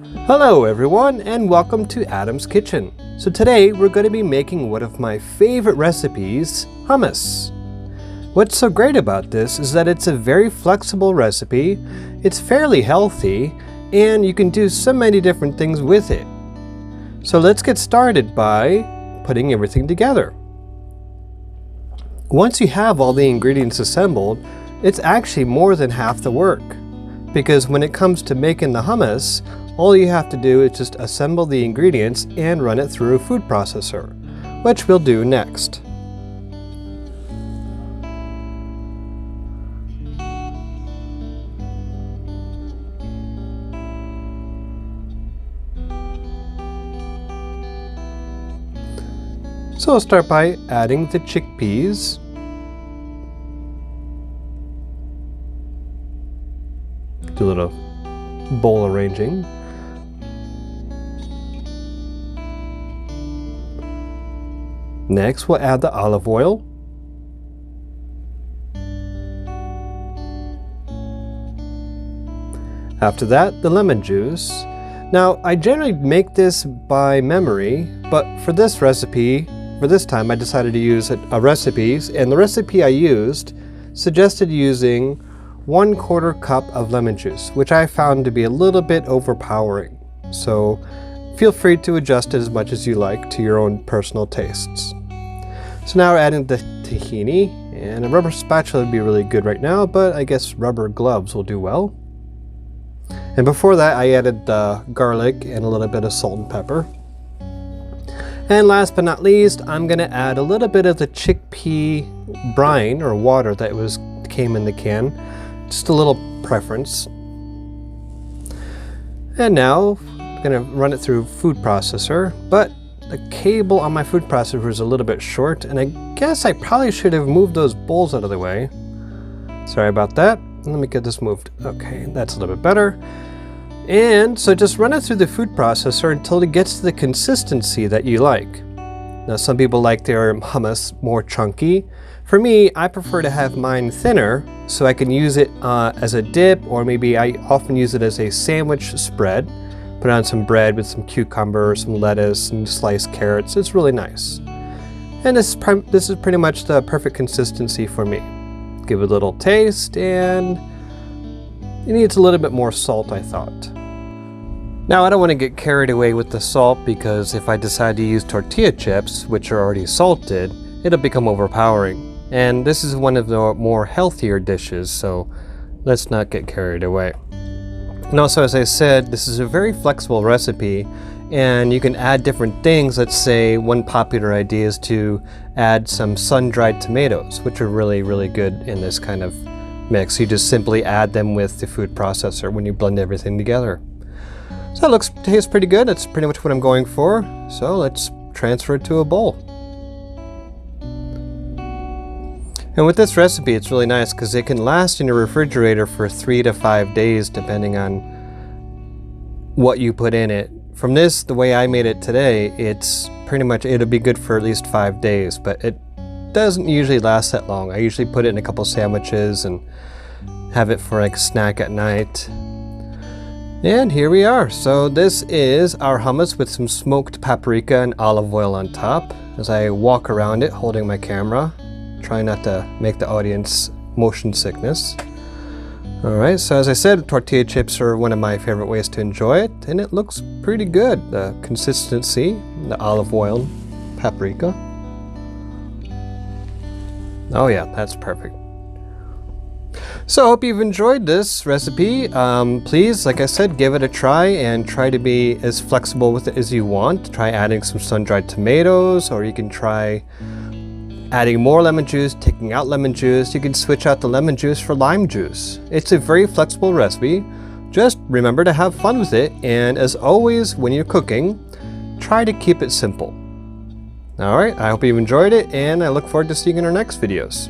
Hello everyone and welcome to Adam's Kitchen. So today we're going to be making one of my favorite recipes, hummus. What's so great about this is that it's a very flexible recipe, it's fairly healthy, and you can do so many different things with it. So let's get started by putting everything together. Once you have all the ingredients assembled, it's actually more than half the work. Because when it comes to making the hummus, all you have to do is just assemble the ingredients and run it through a food processor, which we'll do next. So I'll start by adding the chickpeas. Do a little bowl arranging. Next, we'll add the olive oil. After that, the lemon juice. Now, I generally make this by memory, but for this recipe, for this time, I decided to use a recipe, and the recipe I used suggested using 1/4 cup of lemon juice, which I found to be a little bit overpowering. So feel free to adjust it as much as you like to your own personal tastes. So now we're adding the tahini, and a rubber spatula would be really good right now, but I guess rubber gloves will do well. And before that, I added the garlic and a little bit of salt and pepper. And last but not least, I'm gonna add a little bit of the chickpea brine or water that came in the can. Just a little preference. And now I'm gonna run it through food processor, but the cable on my food processor is a little bit short, and I guess I probably should have moved those bowls out of the way. Sorry about that. Let me get this moved. Okay, that's a little bit better. And so just run it through the food processor until it gets to the consistency that you like. Now some people like their hummus more chunky. For me, I prefer to have mine thinner so I can use it as a dip, or maybe I often use it as a sandwich spread. Put on some bread with some cucumber, some lettuce, some sliced carrots. It's really nice. And this is pretty much the perfect consistency for me. Give it a little taste, and it needs a little bit more salt, I thought. Now I don't want to get carried away with the salt, because if I decide to use tortilla chips, which are already salted, it'll become overpowering. And this is one of the more healthier dishes, so let's not get carried away. And also, as I said, this is a very flexible recipe, and you can add different things. Let's say one popular idea is to add some sun-dried tomatoes, which are really, really good in this kind of mix. You just simply add them with the food processor when you blend everything together. So it tastes pretty good. That's pretty much what I'm going for. So let's transfer it to a bowl. And with this recipe, it's really nice because it can last in your refrigerator for 3 to 5 days, depending on what you put in it. From this, the way I made it today, it'll be good for at least 5 days, but it doesn't usually last that long. I usually put it in a couple sandwiches and have it for like a snack at night. And here we are. So this is our hummus with some smoked paprika and olive oil on top. As I walk around it holding my camera, try not to make the audience motion sickness. Alright, so as I said, tortilla chips are one of my favorite ways to enjoy it, and it looks pretty good. The consistency, the olive oil, paprika. Oh yeah, that's perfect. So I hope you've enjoyed this recipe. Please, like I said, give it a try and try to be as flexible with it as you want. Try adding some sun-dried tomatoes, or you can try adding more lemon juice, taking out lemon juice. You can switch out the lemon juice for lime juice. It's a very flexible recipe. Just remember to have fun with it, and as always, when you're cooking, try to keep it simple. Alright, I hope you've enjoyed it, and I look forward to seeing you in our next videos.